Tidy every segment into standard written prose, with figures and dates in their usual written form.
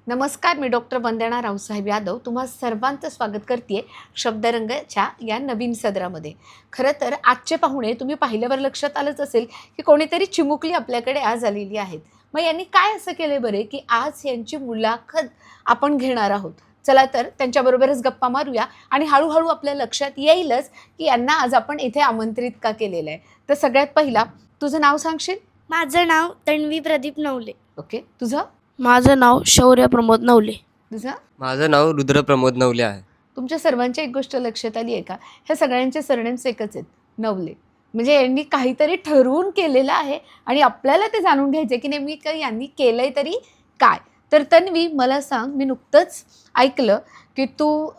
नमस्कार, मी डॉक्टर वंदना रावसाहेब यादव तुम्हा सर्वांचं स्वागत करते शब्दरंगच्या या नवीन सदरामध्ये. खरं तर आजचे पाहुणे तुम्ही पाहिल्यावर लक्षात आलंच असेल की कोणीतरी चिमुकली आपल्याकडे आज आलेली आहेत. मग यांनी काय असं केले बरे की आज यांची मुलाखत आपण घेणार आहोत. चला तर त्यांच्याबरोबरच गप्पा मारूया आणि हळूहळू आपल्या लक्षात येईलच की यांना आज आपण इथे आमंत्रित का केलेलं आहे. तर सगळ्यात पहिला तुझं नाव सांगशील? माझं नाव तन्वी प्रदीप नवले. ओके, तुझं? माझं नाव शौर्य प्रमोद नवले. तुझं? माझं नाव रुद्र प्रमोद नवले आहे. तुमच्या सर्वांची एक गोष्ट लक्षात आली आहे का? ह्या सगळ्यांचे सरनेम्स एकच आहेत, नवले. म्हणजे यांनी काहीतरी ठरवून केलेलं आहे आणि आपल्याला ते जाणून घ्यायचं आहे की नेमकं यांनी केलं आहे तरी काय. तर तन्वी, मला सांग, मी नुकतंच ऐकलं की तू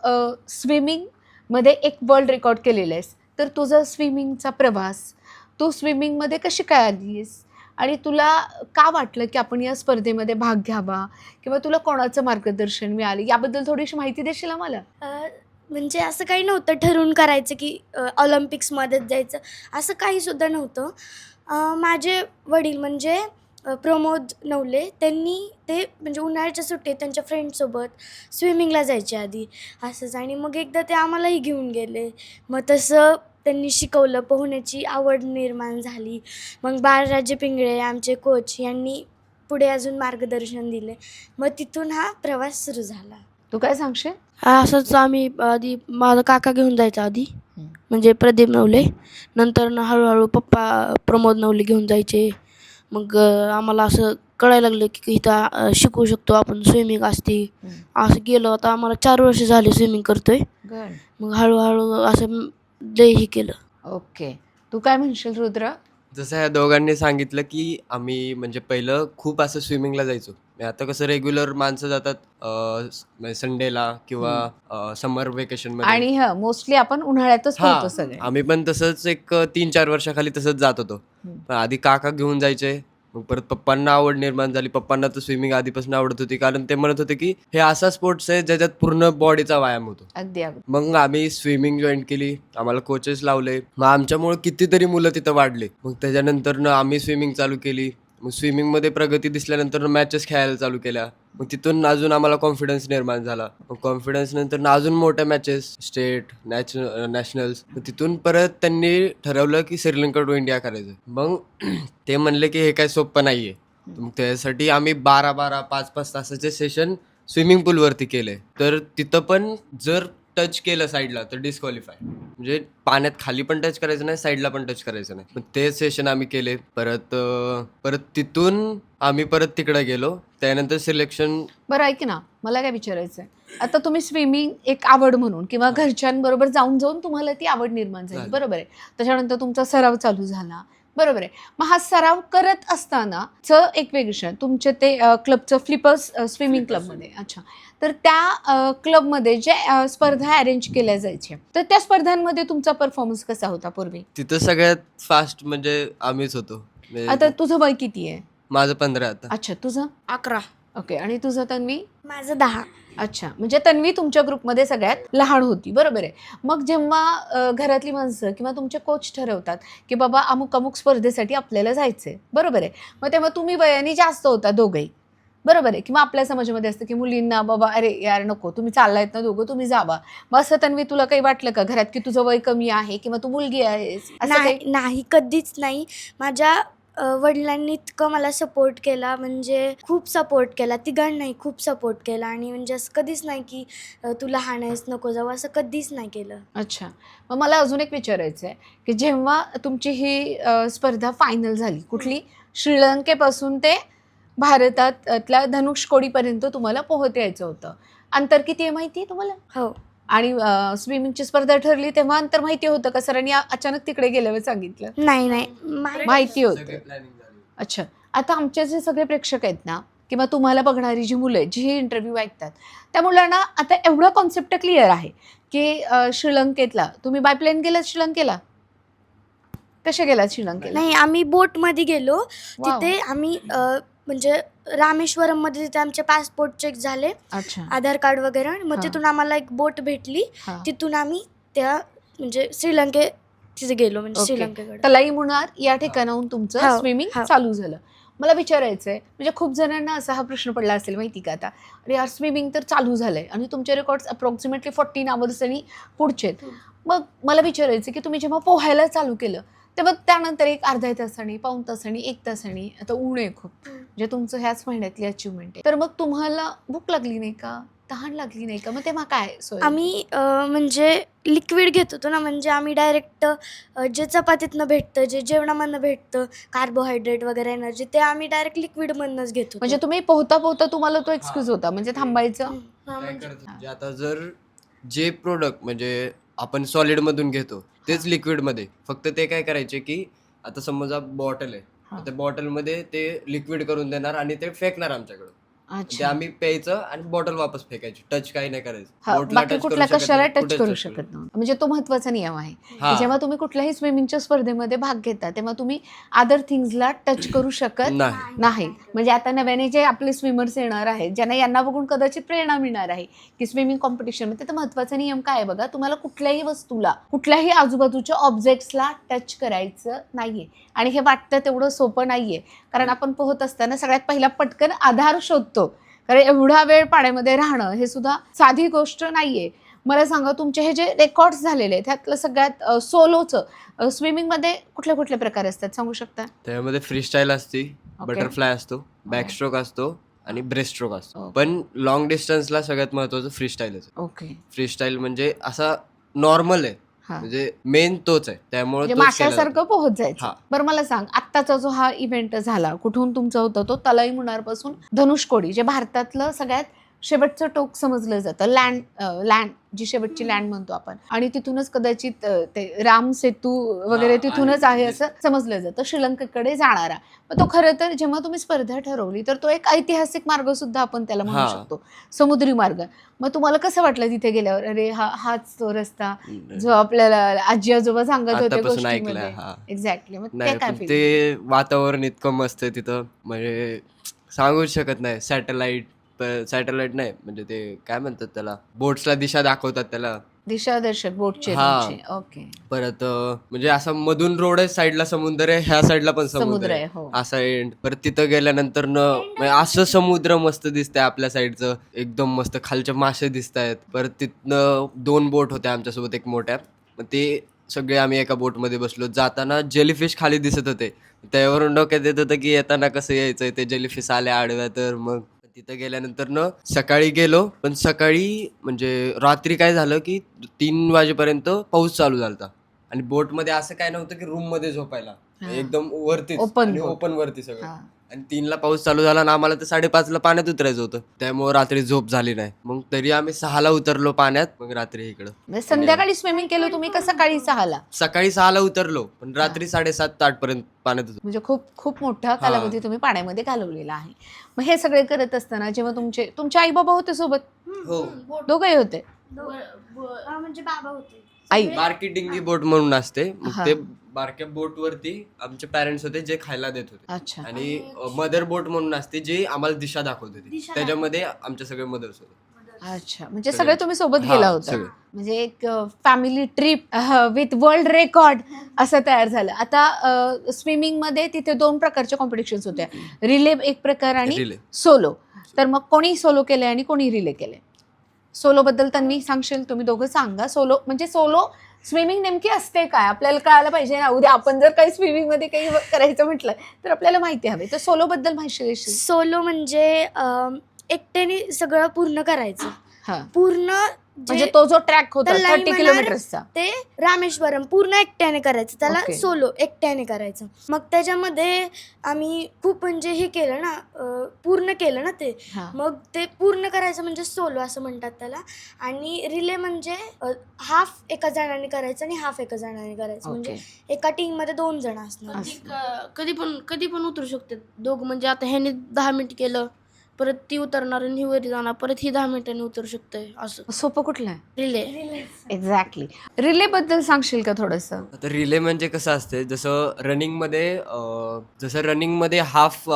स्विमिंगमध्ये एक वर्ल्ड रेकॉर्ड केलेलं आहेस. तर तुझा स्विमिंगचा प्रवास, तू स्विमिंगमध्ये कशी काय आली आहेस आणि तुला का वाटलं की आपण या स्पर्धेमध्ये भाग घ्यावा, किंवा तुला कोणाचं मार्गदर्शन मिळालं, याबद्दल थोडीशी माहिती देशील आम्हाला? म्हणजे असं काही नव्हतं ठरवून करायचं की ऑलिम्पिक्समध्येच जायचं, असं काहीसुद्धा नव्हतं. माझे वडील म्हणजे प्रमोद नवले, त्यांनी ते म्हणजे उन्हाळ्याच्या सुट्टीत त्यांच्या फ्रेंडसोबत स्विमिंगला जायचे आधी असंच, आणि मग एकदा ते आम्हालाही घेऊन गेले. मग तसं त्यांनी शिकवलं, पोहण्याची आवड निर्माण झाली. मग बाळराजे पिंगळे आमचे कोच यांनी पुढे अजून मार्गदर्शन दिले. मग तिथून हा प्रवास सुरू झाला. तू काय सांगशील? असंच आम्ही आधी माझा काका घेऊन जायचा आधी, म्हणजे प्रदीप नवले. नंतर हळूहळू पप्पा प्रमोद नवले घेऊन जायचे. मग आम्हाला असं कळायला लागलं की इथं शिकवू शकतो आपण, स्विमिंग असते. असं गेलो, आता आम्हाला 4 वर्ष झाले स्विमिंग करतोय. गड. मग हळूहळू असं लयही केलं. ओके, तू काय म्हणशील रुद्र? जसं ह्या दोघांनी सांगितलं की आम्ही म्हणजे पहिलं खूप असं स्विमिंगला जायचो. आता कसं रेग्युलर माणसं जातात संडेला किंवा समर वेकेशनमध्ये. आणि मोस्टली आपण उन्हाळ्यातच पोहतो सगळे. आम्ही पण तसंच एक 3-4 वर्षाखाली तसंच जात होतो. पण आधी काका घेऊन जायचे, मग परत पप्पांना आवड निर्माण झाली. पप्पांना तर स्विमिंग आधीपासून आवडत होती, कारण ते म्हणत होते की हे असा स्पोर्ट्स आहे ज्याच्यात पूर्ण बॉडीचा व्यायाम होतो. अगदी अगदी. मग आम्ही स्विमिंग जॉईन केली, आम्हाला कोचेस लावले. मग आमच्यामुळे कितीतरी मुलं तिथं वाढले. मग त्याच्यानंतर आम्ही स्विमिंग चालू केली. मग स्विमिंगमध्ये प्रगती दिसल्यानंतर मॅचेस खेळायला चालू केल्या. मग तिथून अजून आम्हाला कॉन्फिडन्स निर्माण झाला. मग कॉन्फिडन्स नंतर अजून मोठ्या मॅचेस, स्टेट, नॅशनल्स. मग तिथून परत त्यांनी ठरवलं की श्रीलंका टू इंडिया करायचं. मग ते म्हणले की हे काय सोपं नाहीये. मग त्यासाठी आम्ही 12-12, 5-5 तासाचे सेशन स्विमिंग पूलवरती केले. तर तिथं पण जर टच केलं साईडला तर डिस्क्वालिफाय, म्हणजे पाण्यात खाली पण टच करायचं नाही, साईडला पण टच करायचं नाही. मग ते सेशन आम्ही केले. परत तिथून आम्ही परत तिकडे गेलो. त्यानंतर सिलेक्शन. बरं, ऐक ना, मला काय विचारायचं आहे. आता तुम्ही स्विमिंग एक आवड म्हणून किंवा घरच्यांबरोबर जाऊन तुम्हाला ती आवड निर्माण झाली, बरोबर आहे. त्याच्यानंतर तुमचा सराव चालू झाला, बरोबर आहे. मग हा सराव करत असताना एक वेगळं तुमचे ते क्लबचं फ्लिपर्स स्विमिंग क्लबमध्ये, अच्छा, तर त्या क्लबमध्ये जे स्पर्धा अरेंज केल्या जायच्या, तर त्या स्पर्धांमध्ये तुमचा परफॉर्मन्स कसा होता पूर्वी? तिथं सगळ्यात फास्ट म्हणजे आम्हीच होतो. आता तुझं वय किती आहे? माझं 15 आता. अच्छा, तुझं? 11. ओके, आणि तुझं तन्वी? माझं 10. अच्छा, म्हणजे तन्वी तुमच्या ग्रुपमध्ये सगळ्यात लहान होती, बरोबर आहे. मग जेव्हा घरातली माणसं किंवा तुमचे कोच ठरवतात की बाबा अमुक अमुक स्पर्धेसाठी आपल्याला जायचं आहे, बरोबर आहे, मग तेव्हा तुम्ही वयाने जास्त होता दोघंही, बरोबर आहे. किंवा आपल्या समाजामध्ये असतं की मुलींना बाबा अरे यार नको, तुम्ही चाललायत ना दोघं, तुम्ही जावा. मग असं तन्वी तुला काही वाटलं का घरात की तुझं वय कमी आहे किंवा तू मुलगी आहेस, असं काही? नाही, कधीच नाही. माझ्या वडिलांनी इतकं मला सपोर्ट केला, म्हणजे खूप सपोर्ट केला. तिघांनाही खूप सपोर्ट केला. आणि म्हणजे असं कधीच नाही की तू लहान आहेस नको जाऊ, असं कधीच नाही केलं. अच्छा, मग मला अजून एक विचारायचं आहे की जेव्हा तुमची ही स्पर्धा फायनल झाली, कुठली, श्रीलंकेपासून ते भारतातल्या धनुष्कोडीपर्यंत तुम्हाला पोहता यायचं होतं. अंतर किती आहे माहिती आहे तुम्हाला? हो. आणि स्विमिंगची स्पर्धा ठरली तेव्हा अंतर माहिती होतं का? सरांनी अचानक तिकडे गेल्यावर सांगितलं? नाही. माहिती होतं. अच्छा, आता आमचे जे सगळे प्रेक्षक आहेत ना, किंवा तुम्हाला बघणारी जी मुलं आहेत, जी हे इंटरव्ह्यू ऐकतात, त्या मुलांना आता एवढा कॉन्सेप्ट क्लिअर आहे की श्रीलंकेतला तुम्ही बाय प्लेन गेलात श्रीलंकेला? कसे गेलात श्रीलंकेला? नाही, आम्ही बोटमध्ये गेलो. वाव. तिथे आम्ही म्हणजे रामेश्वरममध्ये तिथे आमचे पासपोर्ट चेक झाले, अच्छा, आधार कार्ड वगैरे. मग हां. तिथून आम्हाला एक बोट भेटली. हां. तिथून आम्ही त्या म्हणजे तिथे गेलो, म्हणजे ओके. श्रीलंकेकडे. तलाई मुनार या ठिकाणाहून तुमचं हो, स्विमिंग हो. चालू झालं. मला विचारायचं आहे, म्हणजे खूप जणांना असा हा प्रश्न पडला असेल माहिती का आता, अरे यार स्विमिंग तर चालू झालंय आणि तुमचे रेकॉर्ड्स अप्रॉक्सिमेटली 14 आवर्स आणि पुढचे आहेत. मग मला विचारायचं की तुम्ही जेव्हा पोहायला चालू केलं तेव्हा त्यानंतर एक अर्धा तासाने, पाऊण तासाने, 1 तासाने, आता ऊन आहे खूप, म्हणजे तुमचं ह्याच महिन्यातली अचिव्हमेंट आहे, तर मग तुम्हाला भूक लागली नाही का, तहान लागली नाही का, मग तेव्हा काय सोय? आम्ही म्हणजे लिक्विड घेत होतो ना, म्हणजे आम्ही डायरेक्ट जे चपातीतनं भेटतं, जे जेवणामधनं भेटतं, कार्बोहायड्रेट वगैरे एनर्जी, ते आम्ही डायरेक्ट लिक्विडमधनंच घेत होतो. म्हणजे तुम्ही पोहता पोहता तुम्हाला तो एक्सक्यूज होता म्हणजे थांबायचं. हा, काय म्हणजे करतो म्हणजे आता जर जे प्रोडक्ट म्हणजे आपण सॉलिड मधून घेतो तेच लिक्विड मध्ये, फक्त ते काय करायचे की आता समजा बॉटल आहे, हा. त्या बॉटल मध्ये ते लिक्विड करून देणार आणि ते फेकणार आमच्याकडे. ते अच्छा, आम्ही प्यायचं आणि बॉटल वापस फेकायची, टच काही नाही करायचं. हा, बोटला बाकी touch कुठल्या करू शकत कशाला नाही, टच कुठेच करू touch शकत करू नव्हतं. म्हणजे तो महत्वाचा नियम आहे की हा. जेव्हा तुम्ही कुठल्याही स्विमिंगच्या स्पर्धेमध्ये भाग घेता तेव्हा तुम्ही अदर थिंग्सला टच करू शकत नाही. नाही. म्हणजे आता नव्याने जे आपले स्विमर्स येणार आहेत, ज्यांना यांना बघून कदाचित प्रेरणा मिळणार आहे की स्विमिंग कॉम्पिटिशनमध्ये, तर महत्वाचा नियम काय आहे बघा, तुम्हाला कुठल्याही वस्तूला, कुठल्याही आजूबाजूच्या ऑब्जेक्ट्सला टच करायचं नाहीये. आणि हे वाटतं तेवढं सोपं नाहीये, कारण आपण पोहत असताना सगळ्यात पहिला पटकन आधार शोधतो, कारण एवढा वेळ पाण्यामध्ये राहणं हे सुद्धा साधी गोष्ट नाहीये. मला सांगा, तुमचे हे जे रेकॉर्ड्स झालेले आहेत त्यातलं सगळ्यात सोलोचं स्विमिंगमध्ये कुठले कुठले प्रकार असतात सांगू शकता? त्यामध्ये फ्री स्टाईल असते, Okay. बटरफ्लाय असतो, बॅकस्ट्रोक असतो आणि ब्रेस्ट स्ट्रोक असतो. Okay. पण लॉंग डिस्टन्सला सगळ्यात महत्वाचं फ्री स्टाईलच. ओके, फ्री स्टाईल म्हणजे असा नॉर्मल आहे, हा, म्हणजे मेन तोच आहे, त्यामुळे म्हणजे तोच केला जातो. माशासारखं पोहत जायचं. हा. बरं मला सांग, आत्ताचा जो हा इव्हेंट झाला कुठून तुमचा होता, तो तलाई मुन्नारपासून धनुषकोडी, जे भारतातलं सगळ्यात शेवटचं टोक समजलं जातं, लँड जी शेवटची लँड म्हणतो आपण, आणि तिथूनच कदाचित ते राम सेतू वगैरे हा, तिथूनच आहे. आहे असं समजलं जातं, श्रीलंकेकडे जाणारा. मग तो खरं तर जेव्हा तुम्ही स्पर्धा ठरवली तर तो एक ऐतिहासिक मार्ग सुद्धा आपण त्याला म्हणू हा. शकतो, समुद्री मार्ग. मग तुम्हाला कसं वाटलं तिथे गेल्यावर, अरे हाच तो रस्ता जो आपल्याला आजी आजोबा सांगत होते आतापासून ऐकलंय. गोष्टीमध्ये? हा. एक्झॅक्टली. मग नाही ते काय पण feel? ते वातावरण इतकं मस्त आहे तिथं, म्हणजे सांगूच शकत नाही. सॅटेलाइट नाही, म्हणजे ते काय म्हणतात त्याला, बोट्सला दिशा दाखवतात त्याला. दिशादर्शक बोटचे हा. तुमचे. ओके, परत म्हणजे असं मधून रोड आहे, साईडला समुद्र आहे, ह्या साईडला पण समुद्र समुद्र आहे, आहे, हो. असा एंड. परत तिथं गेल्यानंतर म्हणजे असं समुद्र मस्त दिसतंय आपल्या साईडचं, एकदम मस्त, खालचे मासे दिसत आहेत. परत तिथनं 2 बोट होत्या आमच्यासोबत, एक मोठ्या, मग ते सगळे आम्ही एका बोटमध्ये बसलो. जाताना जेलीफिश खाली दिसत होते, त्यावरून डोक्यात येत होतं की येताना कसं यायचंय, ते जेलीफिश आले आडव्या. तर मग तिथं गेल्यानंतर सकाळी गेलो, पण सकाळी म्हणजे रात्री काय झालं की 3 वाजेपर्यंत पाऊस चालू झालता आणि बोटमध्ये असं काय नव्हतं की रूम मध्ये झोपायला, हा. एकदम वरतीच, Open आणि boat. ओपन वरती सगळं. हा. आणि 3ला पाऊस चालू झाला आणि आम्हाला तर 5:30ला पाण्यात उतरायचं होतं, त्यामुळे रात्री झोप झाली नाही. मग तरी आम्ही 6ला उतरलो पाण्यात, मग रात्री इकडं. म्हणजे संध्याकाळी स्विमिंग केलं तुम्ही का सकाळी 6ला? सकाळी 6ला उतरलो, पण रात्री 7:30-8 पर्यंत पाण्यात होतो. म्हणजे खूप खूप मोठा कालावधी तुम्ही पाण्यामध्ये घालवलेला आहे. मग हे सगळे करत असताना जेव्हा तुमचे आई बाबा होते सोबत, हो. दोघंही होते? म्हणजे बाबा होते. आई. बारकी डिंगी बोट म्हणून असते, मग हा. ते बारक्या बोट वरती आमचे पॅरेंट्स होते जे खायला देत होते. अच्छा, आणि मदर बोट म्हणून असते जी आम्हाला दिशा दाखवत होती, त्याच्यामध्ये आमचे सगळे मदर्स होते. अच्छा. म्हणजे सगळे तुम्ही सोबत हा, गेला होता, सगळे. म्हणजे एक family trip with world record असं तयार झालं. आता स्विमिंग मध्ये तिथे 2 प्रकारच्या कॉम्पिटिशन्स होत्या, रिले एक प्रकार आणि रिले. सोलो. तर मग कोणी सोलो केले आणि कोणी रिले केले? सोलो बद्दल तन्वी सांगशील? तुम्ही दोघं सांगा. सोलो म्हणजे सोलो स्विमिंग नेमकी असते काय, आपल्याला कळायला पाहिजे ना. उद्या आपण जर काही स्विमिंग मध्ये काही करायचं म्हटलं तर आपल्याला माहिती हवे. तर सोलो बद्दल माहिती देशील? सोलो म्हणजे एकट्याने सगळं पूर्ण करायचं. हा, पूर्ण म्हणजे तो जो ट्रॅक होता तर line 30 म्हणणार किलोमीटर्सचा. ते रामेश्वरम पूर्ण एकट्याने करायचं, त्याला Okay. सोलो एकट्याने करायचं. मग त्याच्यामध्ये आम्ही खूप म्हणजे हे केलं ना, पूर्ण केलं ना ते. हा. मग ते पूर्ण करायचं म्हणजे सोलो असं म्हणतात त्याला. आणि रिले म्हणजे हाफ एका जणाने करायचं आणि हाफ एका जणाने करायचं. म्हणजे ओके. एका टीम मध्ये 2 जण असणार. कधी पण उतरू शकतात दोघं. म्हणजे आता ह्याने 10 मिनिट केलं, परत ती उतरणार आणि ही वरी जाणार, परत ही 10 मिनिटांनी उतरू शकते, असं. सोपं कुठलं आहे? रिले. एक्झॅक्टली. रिले बद्दल सांगशील का थोडस? आता रिले म्हणजे कसं असते, जसं रनिंग मध्ये हाफ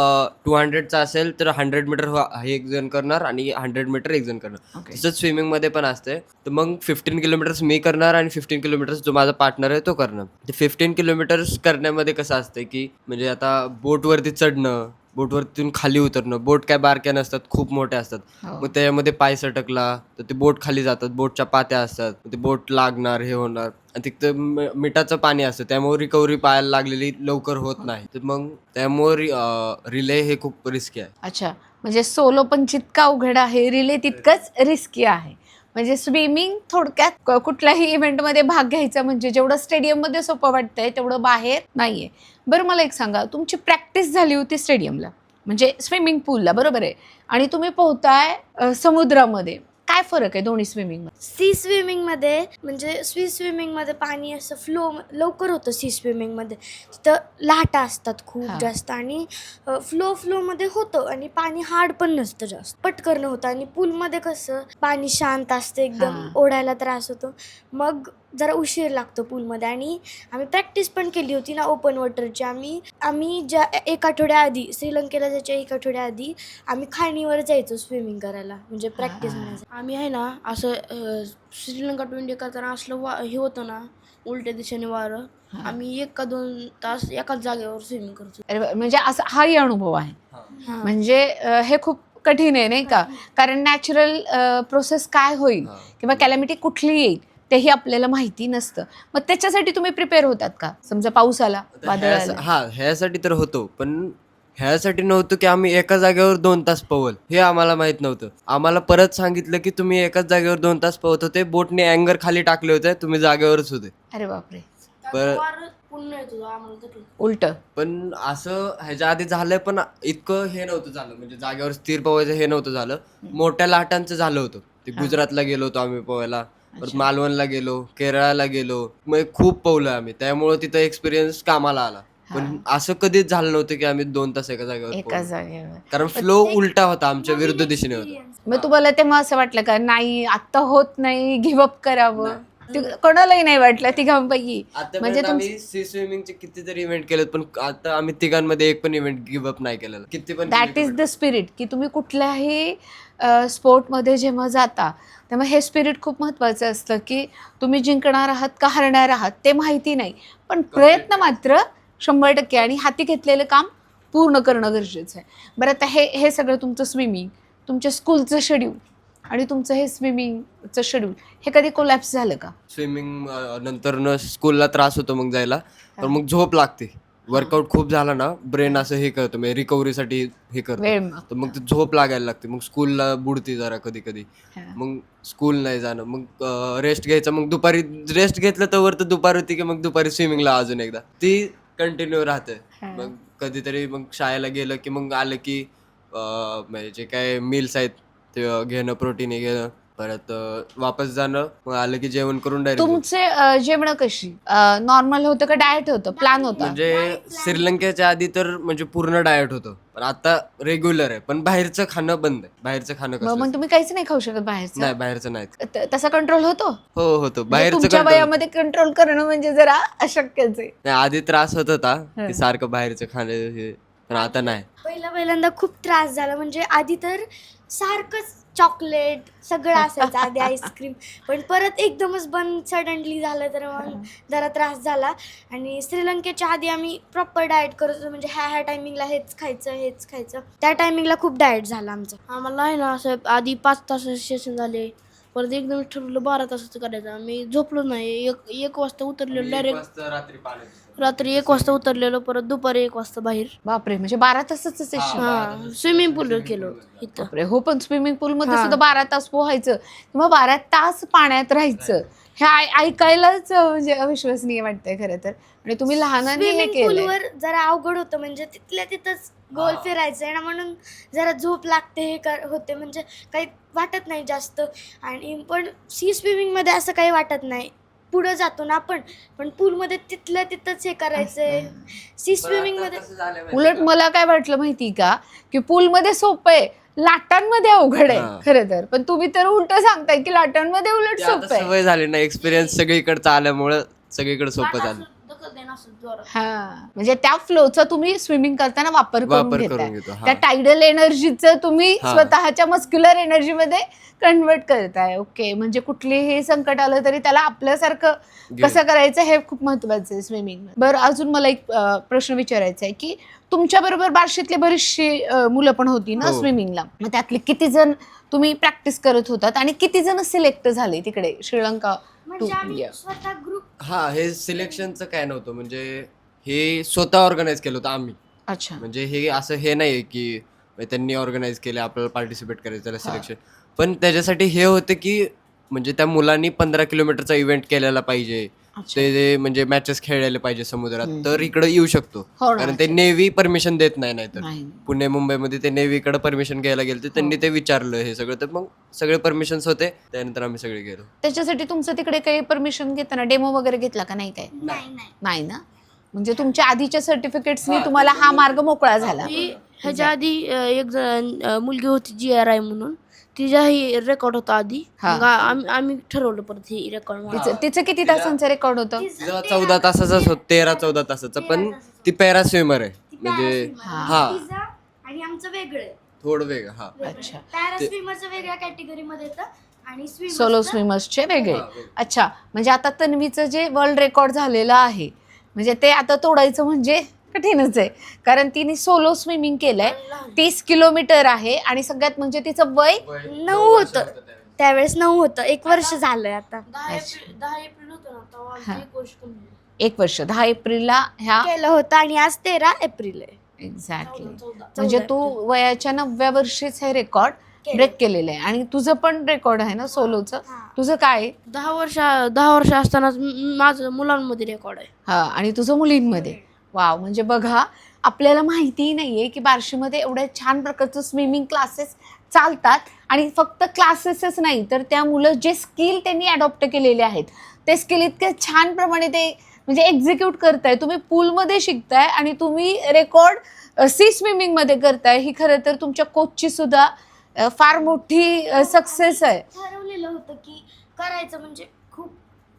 200चा असेल तर 100 मीटर हे एक जण करणार आणि 100 मीटर एक जण करणार. ओके. तसंच स्विमिंग मध्ये पण असते. तर मग 15 किलोमीटर्स मी करणार आणि 15 किलोमीटर्स जो माझा पार्टनर आहे तो करणार. ते 15 किलोमीटर्स करण्यामध्ये कसं असतं की म्हणजे आता बोटवरती चढणं, बोटवरतून खाली उतरणं. बोट काय बारक्या नसतात, खूप मोठ्या असतात. हो. मग त्याच्यामध्ये पाय सटकला तर ते बोट खाली जातात, बोटच्या पात्या असतात, मग ते बोट लागणार, हे होणार. आणि तिथं मिठाचं पाणी असतं, त्यामुळे रिकव्हरी पायाला लागलेली लवकर होत नाही. तर मग त्यामुळे रिले हे खूप रिस्की आहे. अच्छा, म्हणजे सोलो पण जितका अवघड आहे, रिले तितकंच रिस्की आहे. म्हणजे स्विमिंग थोडक्यात कुठल्याही इव्हेंटमध्ये भाग घ्यायचा म्हणजे जेवढं स्टेडियममध्ये सोपं वाटतंय तेवढं बाहेर नाहीये. बरं मला एक सांगा, तुमची प्रॅक्टिस झाली होती स्टेडियमला म्हणजे स्विमिंग पूलला, बरोबर आहे, आणि तुम्ही पोहताय समुद्रामध्ये. काय फरक आहे दोन्ही स्विमिंग? सी स्विमिंगमध्ये म्हणजे स्विमिंगमध्ये पाणी असं फ्लो लवकर होतं. सी स्विमिंगमध्ये तिथं लाटा असतात खूप हां. जास्त आणि फ्लोमध्ये होतं आणि पाणी हार्ड पण नसतं, जास्त पटकन होतं. आणि पूलमध्ये कसं पाणी शांत असतं एकदम, हां. ओढायला त्रास होतो, मग जरा उशीर लागतो पूलमध्ये. आणि आम्ही प्रॅक्टिस पण केली होती ना ओपन वॉटरची. आम्ही ज्या 1 आठवड्याआधी श्रीलंकेला जायच्या 1 आठवड्याआधी आम्ही खाणीवर जायचो स्विमिंग करायला, म्हणजे प्रॅक्टिस म्हणायचं. आम्ही आहे ना असं श्रीलंका टू इंडिया करताना असलं हे होतं ना उलट्या दिशेने वारं, आम्ही 1 का 2 तास एकाच जागेवर स्विमिंग करतो. अरे म्हणजे असा हाही अनुभव आहे. हां. म्हणजे हे खूप कठीण आहे नाही का, कारण नॅचरल प्रोसेस काय होईल हां. किंवा कॅलॅमिटी कुठली येईल तेही आपल्याला माहिती नसतं. मग त्याच्यासाठी तुम्ही प्रिपेअर होतात का? समजा पाऊस आला, वादळ आलं. ह्यासाठी तर होतो, पण ह्यासाठी नव्हतं की आम्ही एका जागेवर 2 तास पवल, हे आम्हाला माहित नव्हतं. आम्हाला परत सांगितलं की तुम्ही एकाच जागेवर 2 तास पवत होते, बोटने अँगर खाली टाकले होते, तुम्ही जागेवरच होते. अरे बापरे, बरं. वारं पुन्हा येत होतं आम्हाला तरी. उलट. पण असं ह्याच्या आधी झालंय, पण इतकं हे नव्हतं झालं, म्हणजे जागेवर स्थिर पोवायचं हे नव्हतं झालं. मोठ्या लाटांचं झालं होतं. ते गुजरातला गेलो होतो आम्ही पोवायला, परत मालवणला गेलो, केरळाला गेलो, मग खूप पोवलं आम्ही, त्यामुळे तिथं एक्सपिरियन्स कामाला आला. पण असं कधीच झालं नव्हतं की आम्ही 2 तास एका जागेवर एका पोवलो. जागेवर. कारण फ्लो उलटा होता, आमच्या विरुद्ध दिशेने होता. मग तुम्हाला तेव्हा असं वाटलं का नाही आता होत नाही, गिव्हअप करावं? कोणालाही नाही वाटलं तिघांपैकी? म्हणजे आतापर्यंत आम्ही सी स्विमिंगचे कितीतरी इव्हेंट केलेत, पण आता आम्ही तिघांमध्ये एक पण इव्हेंट गिव्हअप नाही केलेला. किती पण दॅट इज द स्पिरिट, की तुम्ही कुठल्याही स्पोर्टमध्ये जेव्हा जाता तेव्हा हे स्पिरिट खूप महत्त्वाचं असतं, की तुम्ही जिंकणार आहात का हरणार आहात ते माहिती नाही, पण प्रयत्न मात्र 100% आणि हाती घेतलेलं काम पूर्ण करणं गरजेचं आहे. बरं आता हे सगळं तुमचं स्विमिंग, तुमच्या स्कूलचं शेड्यूल आणि तुमचं हे स्विमिंगचं शेड्यूल हे कधी कोलॅप्स झालं का? स्विमिंग नंतर स्कूलला त्रास होतो मग जायला, तर मग झोप लागते. वर्कआउट खूप झाला ना, ब्रेन असं हे करतो, म्हणजे रिकव्हरीसाठी हे करतो, वेळ मग. तर मग ते झोप लागायला लागते. मग स्कूलला बुडते जरा कधी कधी, मग स्कूल नाही जाणं, मग रेस्ट घ्यायचं. मग दुपारी रेस्ट घेतलं तर दुपार होती की मग दुपारी स्विमिंगला अजून एकदा ती कंटिन्यू राहते. मग कधीतरी मग शाळेला गेलं की मग आलं की म्हणजे जे काय मील्स आहेत ते घेणं, प्रोटीन हे घेणं, परत वापस जाणं, मग आलं की जेवण करून डायरेक्ट. तुमचे जेवण कशी नॉर्मल होतं का डाएट होतं, प्लॅन होता? म्हणजे श्रीलंकेच्या आधी तर म्हणजे पूर्ण डाएट होतं, पण आता रेग्युलर आहे, पण बाहेरचं खाणं बंद आहे. बाहेरचं खाणं कसं मग तुम्ही काहीच नाही खाऊ शकत बाहेरचं? नाही, बाहेरचं नाही. तसा कंट्रोल होतो? हो, होतं म्हणजे बाहेरचं तुमच्या control. वयामध्ये कंट्रोल करणं म्हणजे जरा अशक्यच आहे. नाही, आधी त्रास होत होता की सारखं बाहेरचं खाणं हे, पण आता नाही. पहिल्यांदा खूप त्रास झाला. म्हणजे आधी तर सारखंच चॉकलेट सगळं असायचं, आधी आईस्क्रीम, पण परत एकदमच बंद सडनली झालं तर मग जरा त्रास झाला. आणि श्रीलंकेच्या आधी आम्ही प्रॉपर डाएट करत होतो, म्हणजे ह्या टायमिंगला हेच खायचं. त्या टायमिंगला खूप डाएट झाला आमचं. आम्हाला आहे ना असं आधी 5 तासाचे सेशन झाले, परत एकदम ठरवलं 12 तासाचं करायचं. मी झोपलो नाही, एक वाजता उतरलेलो डायरेक्ट, रात्री 1 वाजता उतरलेलो, परत दुपारी 1 वाजता बाहेर. बापरे, म्हणजे 12 तासाचं सेशन? हा, स्विमिंग पूल केलो इथं. बापरे, हो, पण स्विमिंग पूलमध्ये सुद्धा 12 तास पोहायचं किंवा 12 तास पाण्यात राहायचं, हे ऐकायलाच म्हणजे अविश्वसनीय वाटतंय खरं तर. आणि तुम्ही लहानाने हे स्विमिंग केलंय. पूलवर जरा अवघड होतं, म्हणजे तिथल्या तिथंच गोल फिरायचं आहे ना, म्हणून जरा झोप लागते, होते, म्हणजे काही वाटत नाही जास्त. आणि पण सी स्विमिंगमध्ये असं काही वाटत नाही, पुढं जातो ना आपण, पण पूलमध्ये तिथल्या तिथंच हे करायचंय. सी स्विमिंगमध्ये उलट मला काय वाटलं माहिती का, की पूलमध्ये सोपं आहे, लाटांमध्ये अवघड आहे खरं तर. पण तुम्ही तर उलट सांगताय की लाटांमध्ये उलट ते आता सोपं आहे. सवय झाली ना, एक्सपिरियन्स सगळीकडचा आल्यामुळं सगळीकडे सोपं झालं. हा, म्हणजे त्या फ्लोचा तुम्ही स्विमिंग करताना वापर वापर घेताय. करून घेतो. हा. त्या टायडल एनर्जीचं तुम्ही हा. स्वतःच्या मस्क्युलर एनर्जीमध्ये कन्वर्ट करताय. ओके, म्हणजे कुठलीही संकट आलं तरी त्याला आपल्यासारखं कसं करायचं हे खूप महत्वाचं आहे स्विमिंग. बरं, अजून मला एक प्रश्न विचारायचा आहे की तुमच्या बरोबर बार्शीतले बरीचशी मुलं पण होती ना हो. स्विमिंगला, मग त्यातले किती जण तुम्ही प्रॅक्टिस करत होतात आणि किती जण सिलेक्ट झाले तिकडे श्रीलंका टू म्हणजे आम्ही इंडिया? स्वतः ग्रुप हा, हे सिलेक्शनचं काय नव्हतं, म्हणजे हे स्वतः ऑर्गनाईज केलं होतं आम्ही. अच्छा. म्हणजे हे असं हे नाही की त्यांनी ऑर्गनाईज केले आपल्याला पार्टिसिपेट करायचं त्याला सिलेक्शन. पण त्याच्यासाठी हे होतं की म्हणजे त्या मुलांनी 15 किलोमीटरचा इव्हेंट केलेला पाहिजे, अच्छा. ते म्हणजे मॅचेस खेळलेले पाहिजे समुद्रात, तर इकडे येऊ शकतो. हो ना. कारण ते नेव्ही परमिशन देत नाही. नाहीतर नाही. पुणे मुंबईमध्ये ते नेव्हीकडे परमिशन घ्यायला गेले, त्यांनी ते विचारलं हे सगळं, तर मग सगळे परमिशन्स होते, त्यानंतर आम्ही सगळे गेलो. त्याच्यासाठी तुमचं तिकडे काही परमिशन घेताना डेमो वगैरे घेतला का? नाही काय? नाही ना, म्हणजे तुमच्या आधीच्या सर्टिफिकेट्सनी तुम्हाला हा मार्ग मोकळा झाला. ह्याच्या आधी एक मुलगी होती GRI म्हणून, तिचाही रेकॉर्ड होता आधी. हा. मग आम्ही ठरवलं परत ही रेकॉर्ड. तिचं किती तासांचं रेकॉर्ड होतं? तिचा 14 तासाचाच होत, 13-14 तासाचा, पण ती पॅरा स्विमर आहे, म्हणजे हा आणि आमचं वेगळं थोडं वेगळं. हा, अच्छा. पॅरा स्विमरचं वेगळ्या कॅटेगरीमध्ये येतं आणि सोलो स्विमर्सचे वेगळे. अच्छा, म्हणजे आता तन्वीचं जे वर्ल्ड रेकॉर्ड झालेलं आहे म्हणजे ते आता तोडायचं म्हणजे कठीणच आहे, कारण तिने सोलो स्विमिंग केलंय. 30 किलोमीटर आहे आणि सगळ्यात म्हणजे तिचं वय 9 होतं. त्यावेळेस 9 होतं. 1 वर्ष झालंय आता. 10 एप्रिल होतं ना तेव्हा हा. 1 वर्ष कंप्लीट. 1 वर्ष 10 एप्रिलला ह्या. केलं होतं आणि आज 13 एप्रिल आहे. एक्झॅक्टली. 14. म्हणजे तू वयाच्या 9व्या वर्षीच हे रेकॉर्ड ब्रेक केलेलं आहे. आणि तुझं पण रेकॉर्ड आहे ना सोलोचं? तुझं काय आहे? 10 वर्ष असतानाच माझं मुलांमध्ये रेकॉर्ड आहे. हा, आणि तुझं मुलींमध्ये. वाव, म्हणजे बघा, आपल्याला माहितीही नाहीये की बार्शीमध्ये एवढ्या छान प्रकारचं स्विमिंग क्लासेस चालतात. आणि फक्त क्लासेसच नाही तर त्या मुलं जे स्किल त्यांनी अडॉप्ट केलेले आहेत ते स्किल इतके छान प्रमाणे ते म्हणजे एक्झिक्यूट करताय. तुम्ही पूलमध्ये शिकताय आणि तुम्ही रेकॉर्ड सी स्विमिंगमध्ये करताय. ही खरं तर तुमच्या कोचची सुद्धा फार मोठी सक्सेस आहे. ठरवलेलं होतं की करायचं, म्हणजे खूप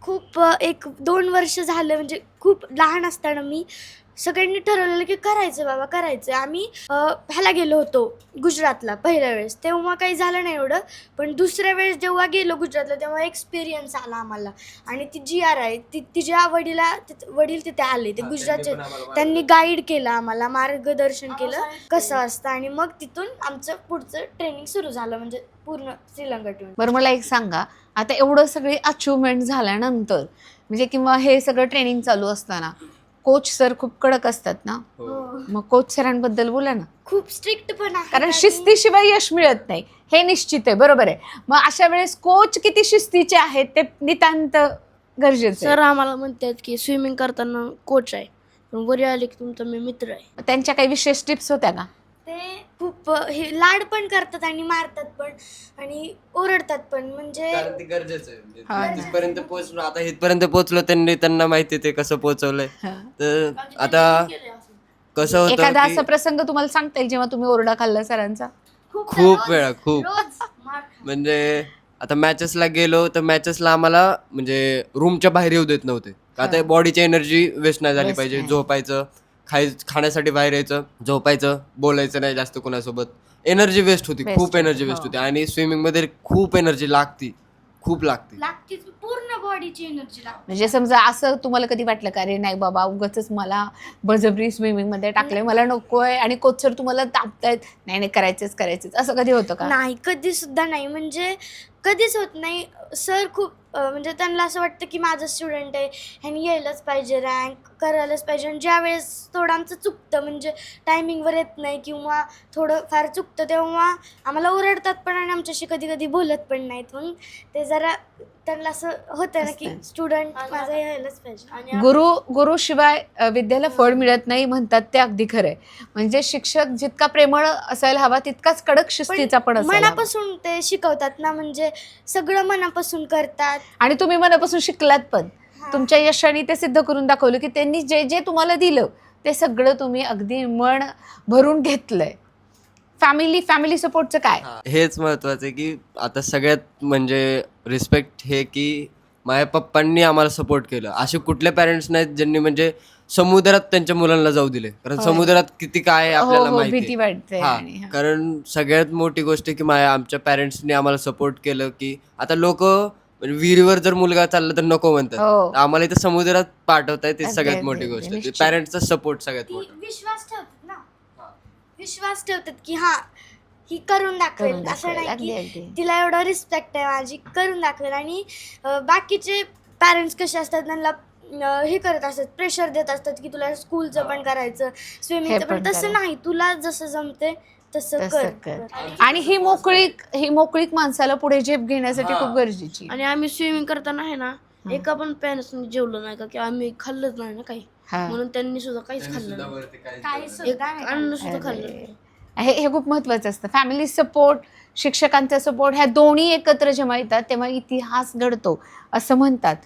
खूप 1-2 वर्ष झालं, म्हणजे खूप लहान असताना मी सगळ्यांनी ठरवलेलं की करायचं बाबा, करायचं. आम्ही ह्याला गेलो होतो गुजरातला पहिल्या वेळेस, तेव्हा काही झालं नाही एवढं. पण दुसऱ्या वेळेस जेव्हा गेलो गुजरातला तेव्हा एक्सपिरियन्स आला आम्हाला. आणि ती GRI तिच्या वडील तिथे आले, ते गुजरातचे. त्यांनी गाईड केलं आम्हाला, मार्गदर्शन केलं कसं असतं. आणि मग तिथून आमचं पुढचं ट्रेनिंग सुरू झालं, म्हणजे पूर्ण श्रीलंका टूर. बरं, मला एक सांगा, आता एवढं सगळी अचिव्हमेंट झाल्यानंतर म्हणजे किंवा हे सगळं ट्रेनिंग चालू असताना कोच सर खूप कडक असतात ना, मग कोच सरांबद्दल बोला ना. खूप स्ट्रिक्ट पण आहे, कारण शिस्तीशिवाय यश मिळत नाही हे निश्चित आहे, बरोबर आहे. मग अशा वेळेस कोच किती शिस्तीचे आहेत ते नितांत गरजेचं आहे. सर आम्हाला म्हणतात की स्विमिंग करताना कोच आहे, पण वरी आले की तुमचा मी मित्र आहे. त्यांच्या काही विशेष टिप्स होत्या का? ते खूप हे लाड पण करतात आणि मारतात पण आणि ओरडतात पण, म्हणजे कारण ते गरजेचं आहे. हा. म्हणजे तिथपर्यंत पोहोचलो, आता इथपर्यंत पोहोचलो, त्यांना माहिती ते कसं पोहोचवलंय. तर आता कसं होतं एखादा की असा प्रसंग तुम्हाला सांगता येईल जेव्हा तुम्ही ओरडा खाल्ला सरांचा? खूप वेळा खूप रोज म्हणजे आता मॅचेसला गेलो तर मॅचेसला आम्हाला म्हणजे रूमच्या बाहेर येऊ देत नव्हते. आता बॉडीची एनर्जी वेस्ट नाही झाली Waste पाहिजे. नाही. झोपायचं, खाण्यासाठी बाहेर यायचं, झोपायचं, बोलायचं नाही जास्त कोणासोबत. एनर्जी वेस्ट होती, Waste खूप एनर्जी होती, वेस्ट हो. होती. आणि स्विमिंग मध्ये खूप एनर्जी लागती, खूप लागते. लागतीच, पूर्ण बॉडीची एनर्जी लागते. म्हणजे समजा असं तुम्हाला कधी वाटलं का अरे नाही बाबा उगाच मला बळजबरी स्विमिंग मध्ये टाकले, मला नकोय, आणि कोच सर तुम्हाला दाबतायत, नाही नाही करायचंच, असं कधी होतं का? नाही, कधी सुद्धा नाही, म्हणजे कधीच होत नाही. सर खूप म्हणजे त्यांना असं वाटतं की माझं स्टुडंट आहे, ह्यानी यायलाच पाहिजे, रँक करायलाच पाहिजे. आणि ज्या वेळेस थोडं आमचं चुकतं, म्हणजे टायमिंगवर येत नाही किंवा थोडं फार चुकतं, तेव्हा आम्हाला ओरडतात पण आणि आमच्याशी कधी कधी बोलत पण नाहीत. मग ते जरा त्यांना असं होतं ना की असतं. स्टुडंट माझं यायलाच पाहिजे. आणि गुरु शिवाय विद्येला फळ मिळत नाही म्हणतात ते अगदी खरंय. म्हणजे शिक्षक जितका प्रेमळ असायला हवा तितकाच कडक शिस्तीचा पण असायला हवा. मनापासून ते शिकवतात ना, म्हणजे सगळं मनापासून करतात. आणि तुम्ही मनापासून शिकलात पण. तुमच्या यशाने ते सिद्ध करून दाखवलं की त्यांनी जे जे तुम्हाला दिलं ते सगळं तुम्ही अगदी मन भरून घेतलंय. फॅमिली सपोर्टचं काय? हेच महत्वाचं आहे की आता सगळ्यात म्हणजे रिस्पेक्ट हे की माझ्या पप्पांनी आम्हाला सपोर्ट केलं. असे कुठले पॅरेंट्स नाहीत ज्यांनी म्हणजे समुद्रात त्यांच्या मुलांना जाऊ दिले, कारण होय. समुद्रात किती काय आहे हो आपल्याला हो माहिती भीती आहे. वाटते हा, आणि हा. कारण सगळ्यात मोठी गोष्ट की आमच्या पॅरेंट्सनी आम्हाला सपोर्ट केलं, की आता लोक विहिरीवर जर मुलगा चालला तर नको म्हणतात, हो. तर आम्हाला इथं समुद्रात पाठवताय, ते अगदी, सगळ्यात अगदी, मोठी अगदी, गोष्ट आहे. निश्चित. पॅरेंट्सचा सपोर्ट सगळ्यात ती मोठा. विश्वास ठेवतात ना, हा. विश्वास ठेवतात की हा ही करून दाखवेल, करून असं दाखवेल. नाही अगदी की अगदी तिला एवढा रिस्पेक्ट आहे माझी, करून दाखवेल. आणि बाकीचे पॅरेंट्स कसे असतात, त्यांना हे करत असतात, प्रेशर देत असतात की तुला स्कूलचं पण करायचं, स्विमिंगचं पण पण. तसं करायचं. नाही, तुला जसं जमते तसं तसं कर. कर. आणि ही मोकळीक माणसाला पुढे झेप घेण्यासाठी हा. खूप गरजेची आहे. आणि आम्ही स्विमिंग करताना आहे ना, एका पण पॅरेंट्सनी जेवलं नाही का, की आम्ही खाल्लंच नाही ना काही, हा. म्हणून त्यांनी सुद्धा काहीच त्यांनी खाल्लं सुद्धा नाही. वरती काहीच काही केलं सुद्धा नाही. नाही अन्न खाल्लं. सुद्धा खाल्लं नाही. हे हे खूप महत्वाचं असतं. फॅमिली सपोर्ट, शिक्षकांचा सपोर्ट, ह्या दोन्ही एकत्र जेव्हा येतात तेव्हा इतिहास घडतो असं म्हणतात.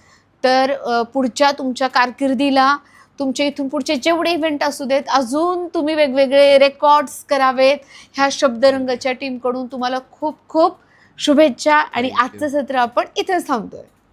तर पुढच्या तुमच्या कारकिर्दीला, तुमच्या इथून पुढचे जेवढे इव्हेंट असू देत, अजून तुम्ही वेगवेगळे रेकॉर्ड्स करावेत. ह्या शब्दरंगाच्या टीमकडून तुम्हाला खूप खूप शुभेच्छा. आणि Thank you. आजचं सत्र आपण इथंच थांबतोय.